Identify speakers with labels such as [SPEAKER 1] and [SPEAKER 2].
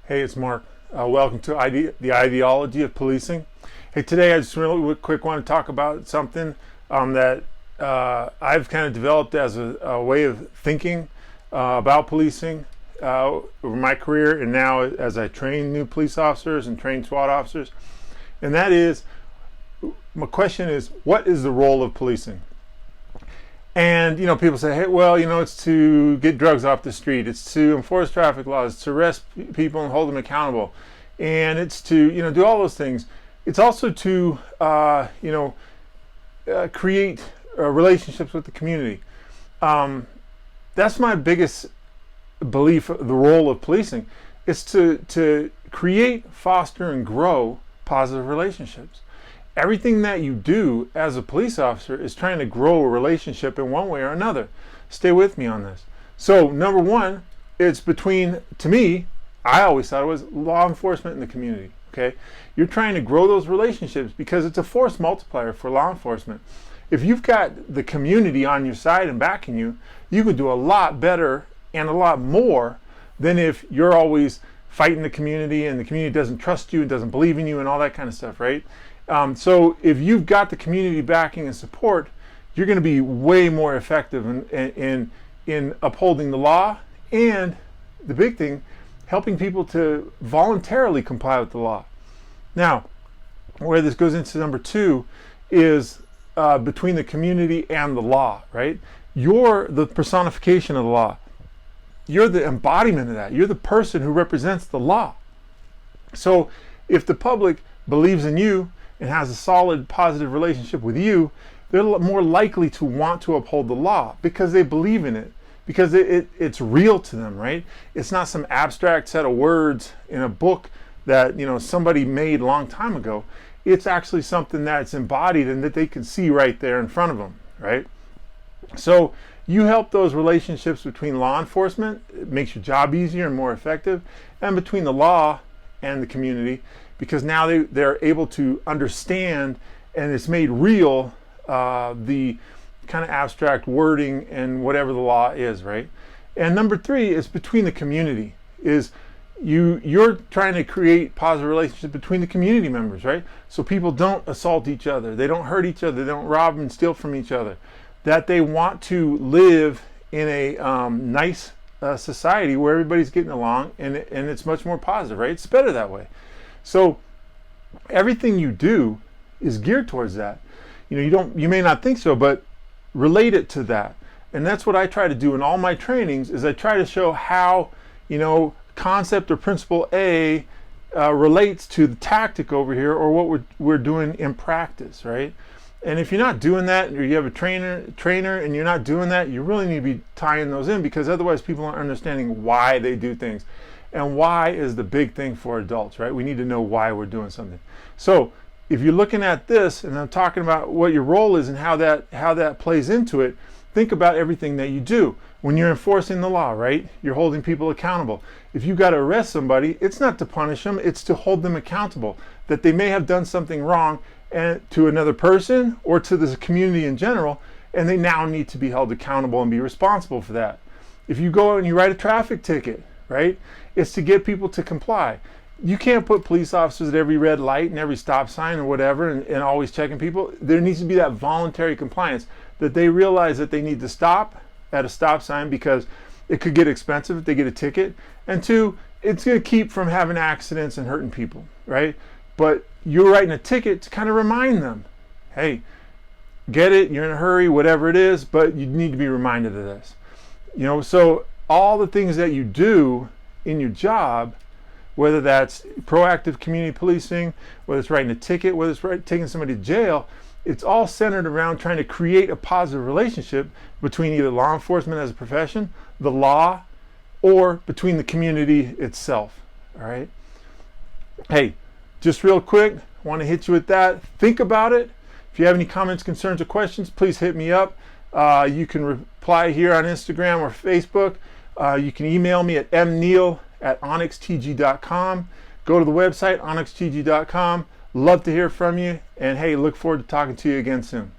[SPEAKER 1] Hey, it's Mark. Welcome to the ideology of policing. Hey, today I just really quick want to talk about something that I've kind of developed as a way of thinking about policing over my career, and now as I train new police officers and train SWAT officers. And that is, my question is, what is the role of policing? And people say, hey, well, it's to get drugs off the street, it's to enforce traffic laws, to arrest people and hold them accountable, and it's to do all those things. It's also to create relationships with the community. That's my biggest belief. The role of policing is to create, foster, and grow positive relationships. Everything that you do as a police officer is trying to grow a relationship in one way or another. Stay with me on this. So number one, it's between, to me, I always thought it was law enforcement and the community. Okay, you're trying to grow those relationships because it's a force multiplier for law enforcement. If you've got the community on your side and backing you, you can do a lot better and a lot more than if you're always fighting the community and the community doesn't trust you and doesn't believe in you and all that kind of stuff, right? So if you've got the community backing and support, you're going to be way more effective in upholding the law, and the big thing, helping people to voluntarily comply with the law. Now, where this goes into number two is between the community and the law, right? You're the personification of the law. You're the embodiment of that. You're the person who represents the law. So if the public believes in you and has a solid, positive relationship with you, they're more likely to want to uphold the law because they believe in it, because it's real to them, right? It's not some abstract set of words in a book that somebody made a long time ago. It's actually something that's embodied and that they can see right there in front of them, right? So you help those relationships between law enforcement. It makes your job easier and more effective, and between the law and the community, because now they're able to understand, and it's made real, the kind of abstract wording and whatever the law is, right? And number three is between the community. Is you're trying to create positive relationships between the community members, right? So people don't assault each other, they don't hurt each other, they don't rob and steal from each other, that they want to live in a nice society where everybody's getting along, and it's much more positive, right? It's better that way. So everything you do is geared towards that. You may not think so, but relate it to that. And that's what I try to do in all my trainings, is I try to show how concept or principle A relates to the tactic over here, or what we're doing in practice, right? And if you're not doing that, or you have a trainer and you're not doing that, you really need to be tying those in, because otherwise people aren't understanding why they do things. And why is the big thing for adults, right? We need to know why we're doing something. So if you're looking at this, and I'm talking about what your role is and how that plays into it, think about everything that you do. When you're enforcing the law, right? You're holding people accountable. If you've got to arrest somebody, it's not to punish them, it's to hold them accountable, that they may have done something wrong and to another person or to the community in general, and they now need to be held accountable and be responsible for that. If you go and you write a traffic ticket, right? It's to get people to comply. You can't put police officers at every red light and every stop sign or whatever and always checking people. There needs to be that voluntary compliance, that they realize that they need to stop at a stop sign because it could get expensive if they get a ticket. And two, it's going to keep from having accidents and hurting people, right? But you're writing a ticket to kind of remind them, hey, get it, you're in a hurry, whatever it is, but you need to be reminded of this. So all the things that you do in your job, whether that's proactive community policing, whether it's writing a ticket, whether it's taking somebody to jail, it's all centered around trying to create a positive relationship between either law enforcement as a profession, the law, or between the community itself. All right. Hey, just real quick, I want to hit you with that. Think about it. If you have any comments, concerns, or questions, please hit me up. You can reply here on Instagram or Facebook. You can email me at mneal@onyxtg.com. Go to the website, onyxtg.com. Love to hear from you. And hey, look forward to talking to you again soon.